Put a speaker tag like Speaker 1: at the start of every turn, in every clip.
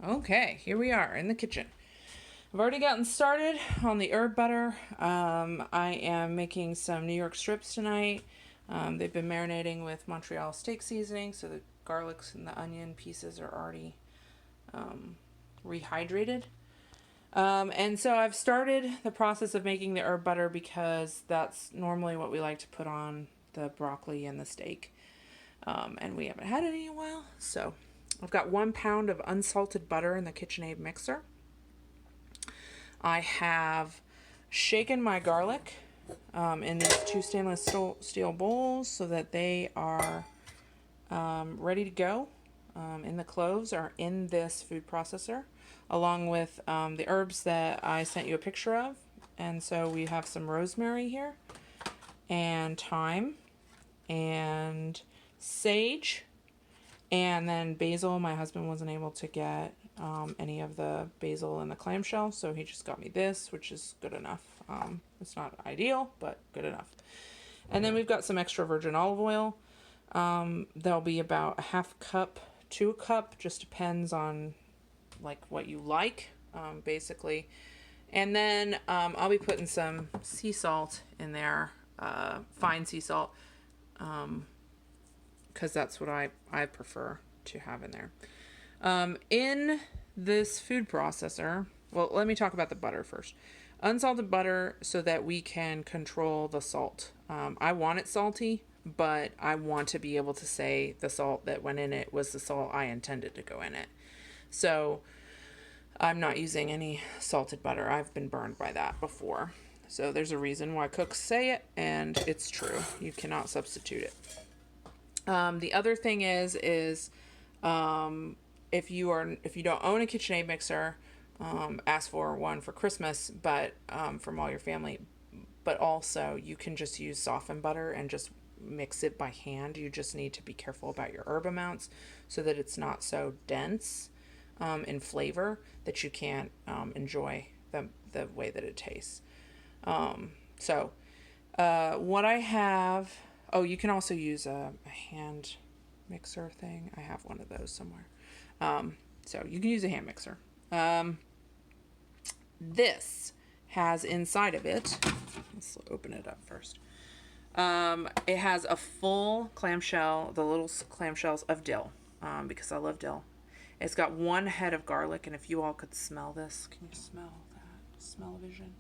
Speaker 1: Okay, here we are in the kitchen. I've already gotten started on the herb butter. I am making some New York strips tonight. They've been marinating with Montreal steak seasoning, so the garlics and the onion pieces are already rehydrated. And so I've started the process of making the herb butter because that's normally what we like to put on the broccoli and the steak. And we haven't had it in a while, so I've got 1 pound of unsalted butter in the KitchenAid mixer. I have shaken my garlic in these 2 stainless steel bowls so that they are ready to go. And the cloves are in this food processor, along with the herbs that I sent you a picture of. And so we have some rosemary here, and thyme, and sage, and then basil. My husband wasn't able to get any of the basil in the clamshell, so he just got me this, which is good enough. It's not ideal, but good enough. And then we've got some extra virgin olive oil. There'll be about a half cup to a cup, just depends on like what you like, basically. And then I'll be putting some sea salt in there, fine sea salt, because that's what I prefer to have in there. In this food processor, well, let me talk about the butter first. Unsalted butter so that we can control the salt. I want it salty, but I want to be able to say the salt that went in it was the salt I intended to go in it. So I'm not using any salted butter. I've been burned by that before. So there's a reason why cooks say it, and it's true. You cannot substitute it. The other thing is if you don't own a KitchenAid mixer, ask for one for Christmas, but from all your family. But also you can just use softened butter and just mix it by hand. You just need to be careful about your herb amounts so that it's not so dense in flavor that you can't enjoy the way that it tastes. What I have, you can also use a hand mixer thing. I have one of those somewhere. So you can use a hand mixer. This has inside of it, let's open it up first. It has a full clamshell, the little clamshells of dill, because I love dill. It's got 1 head of garlic, and if you all could smell this, can you smell that? Smell-o-vision.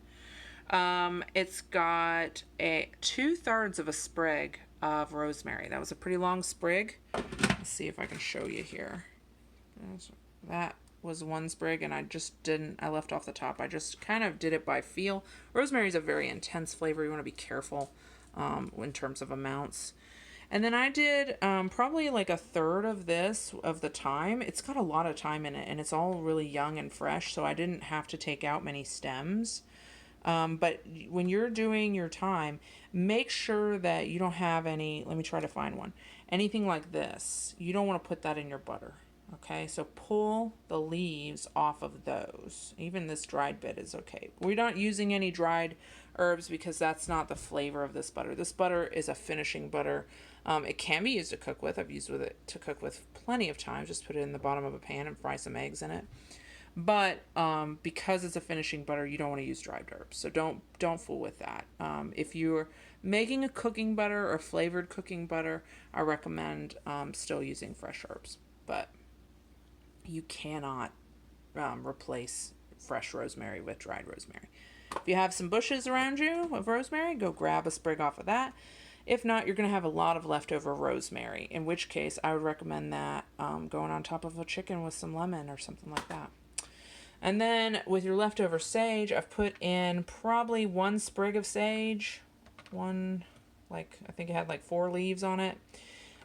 Speaker 1: It's got 2/3 of a sprig of rosemary. That was a pretty long sprig. Let's see if I can show you here. That was 1 sprig, and I left off the top. I just kind of did it by feel. Rosemary is a very intense flavor. You want to be careful in terms of amounts. And then I did probably like 1/3 of this, of the thyme. It's got a lot of thyme in it, and it's all really young and fresh, so I didn't have to take out many stems. But when you're doing your thyme, make sure that you don't have any, let me try to find one, anything like this. You don't want to put that in your butter. Okay, so pull the leaves off of those. Even this dried bit is okay. We're not using any dried herbs because that's not the flavor of this butter. This butter is a finishing butter. It can be used to cook with. I've used it to cook with plenty of times. Just put it in the bottom of a pan and fry some eggs in it. But because it's a finishing butter, you don't want to use dried herbs. So don't fool with that. If you're making a cooking butter or flavored cooking butter, I recommend still using fresh herbs. But you cannot replace fresh rosemary with dried rosemary. If you have some bushes around you of rosemary, go grab a sprig off of that. If not, you're going to have a lot of leftover rosemary, in which case I would recommend that going on top of a chicken with some lemon or something like that. And then with your leftover sage, I've put in probably 1 sprig of sage. I think it had like 4 leaves on it.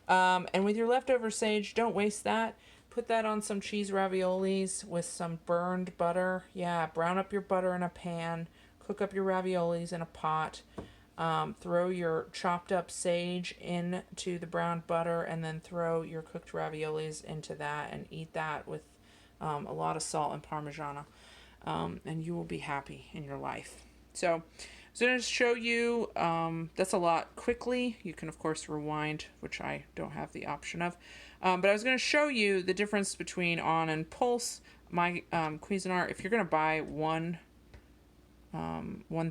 Speaker 1: And with your leftover sage, don't waste that. Put that on some cheese raviolis with some burned butter. Yeah, brown up your butter in a pan. Cook up your raviolis in a pot. Throw your chopped up sage into the browned butter, and then throw your cooked raviolis into that and eat that with a lot of salt and Parmigiano. And you will be happy in your life. So I'm going to show you, that's a lot quickly. You can, of course, rewind, which I don't have the option of. But I was going to show you the difference between on and pulse my Cuisinart, if you're gonna buy one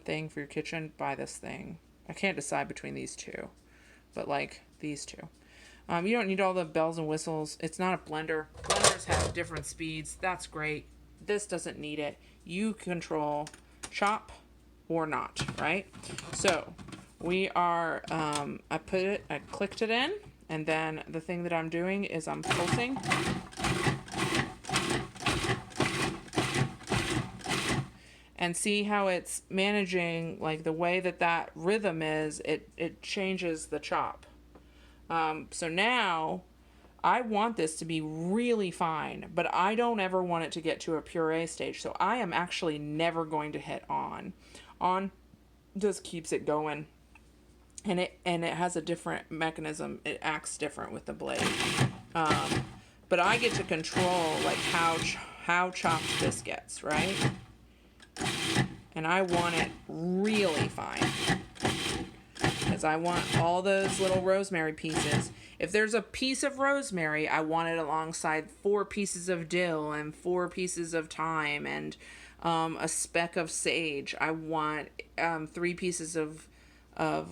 Speaker 1: thing for your kitchen, buy this thing. I can't decide between these two, but like these two. You don't need all the bells and whistles. It's not a blender. Blenders have different speeds. That's great. This doesn't need it. You control chop or not, right? So we are, I clicked it in, and then the thing that I'm doing is I'm pulsing. And see how it's managing, like the way that rhythm is, it changes the chop. So now I want this to be really fine, but I don't ever want it to get to a puree stage. So I am actually never going to hit on. On just keeps it going. And it has a different mechanism. It acts different with the blade. But I get to control like how chopped this gets, right? And I want it really fine, because I want all those little rosemary pieces. If there's a piece of rosemary, I want it alongside 4 pieces of dill and 4 pieces of thyme and a speck of sage. I want 3 pieces of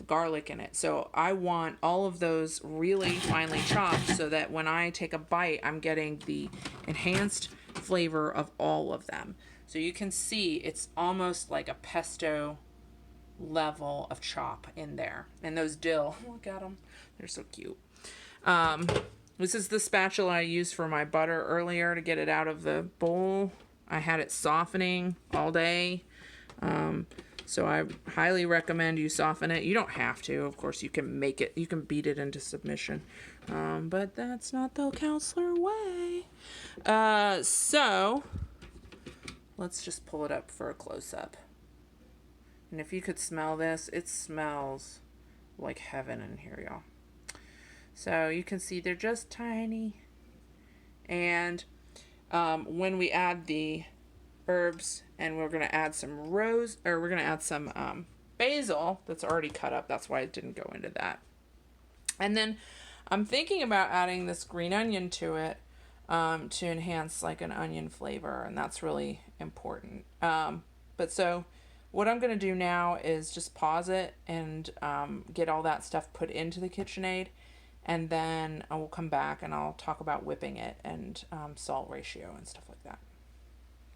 Speaker 1: garlic in it. So I want all of those really finely chopped so that when I take a bite, I'm getting the enhanced flavor of all of them. So you can see it's almost like a pesto level of chop in there. And those dill, look at them. They're so cute. This is the spatula I used for my butter earlier to get it out of the bowl. I had it softening all day. So I highly recommend you soften it. You don't have to. Of course, you can make it. You can beat it into submission. But that's not the counselor way. So let's just pull it up for a close-up. And if you could smell this, it smells like heaven in here, y'all. So you can see they're just tiny. And when we add the herbs, and we're going to add some basil that's already cut up. That's why it didn't go into that. And then I'm thinking about adding this green onion to it to enhance like an onion flavor, and that's really important. But so what I'm going to do now is just pause it and get all that stuff put into the KitchenAid, and then I will come back and I'll talk about whipping it and salt ratio and stuff like that.